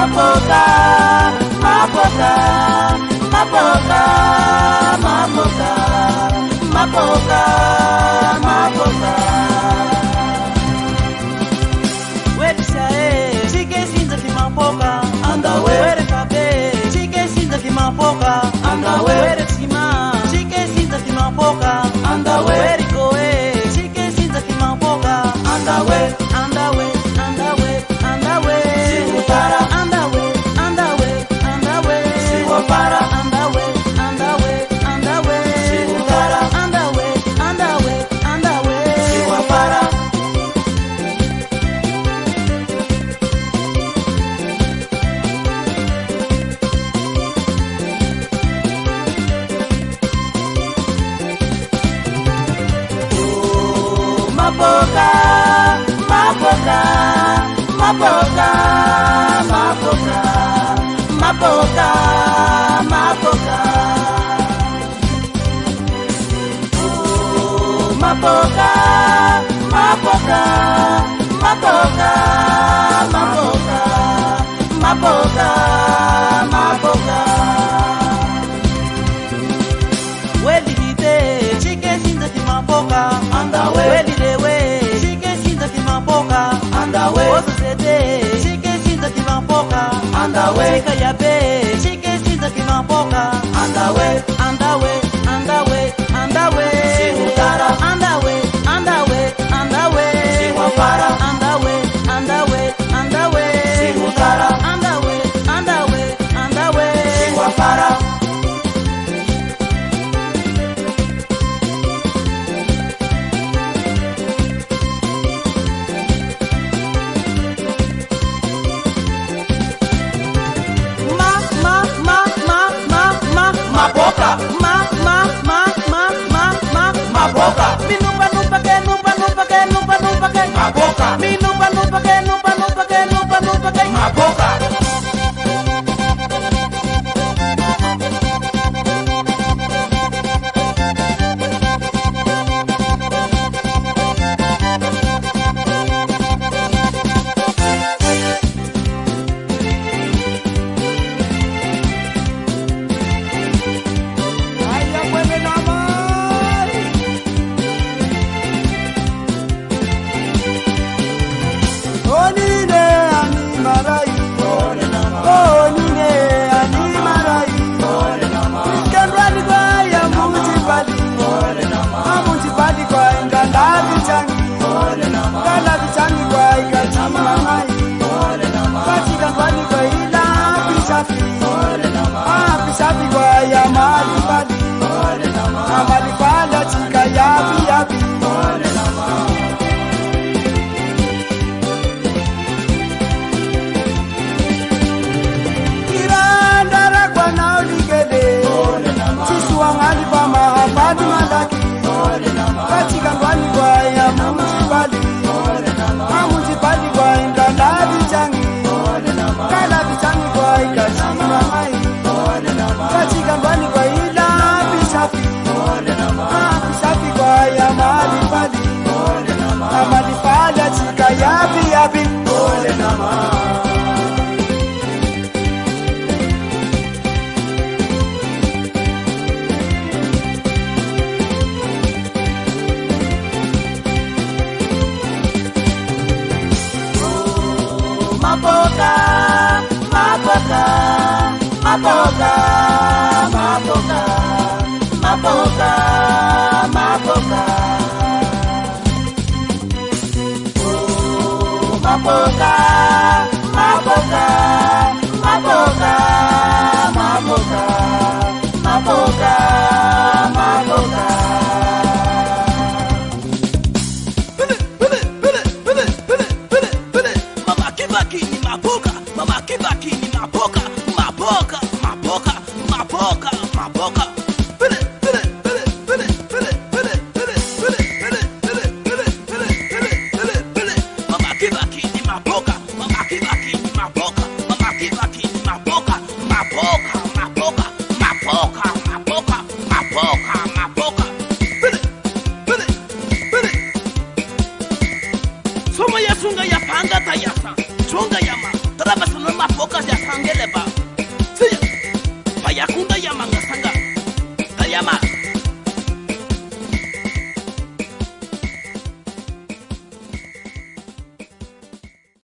Mapoka, mapoka, mapoka, mapoka, mapoka, mapoka. Where is I? Chicken since the mapoka, and the where the cafe. Chicken since the mapoka, and the where the chima. Chicken since the mapoka, and the where it go. Chicken since the mapoka, and the way, and the way, and the way, and the way. Para, and the way, and the way, and the way. Para, and the way, and the way, and the way. Para, and the way, and the way, and the way. Para. Mapoka, mapoka, mapoka, mapoka, mapoka, mapoka. Oh, mapoka, mapoka, mapoka, mapoka, mapoka, mapoka. Where did he take? Chicken in the mapoka, and the way. Where did they way? Chicken in the mapoka, and the way. What's the day? Chicken in the mapoka, and the way. Chicken in the mapoka, and the way, and the way, and the way, and the way. And the way, and the way, and the way. And the way, and the way, and the way. And the way, and the way, and the way. Mapoka, mapoka. Mi nupa nupa ke nupa nupa ke nupa nupa ke mapoka. Mi nupa nupa ke nupa nupa ke nupa nupa ke mapoka. Mapoka, mapoka, mapoka, mapoka, mapoka, mapoka. Oh, mapoka, mapoka, mapoka, mapoka, mapoka, mapoka. Mama kibaki ni mapoka. chunga ya panga ta yasa chunga ya ma traba sunu ma foka ya sangele ba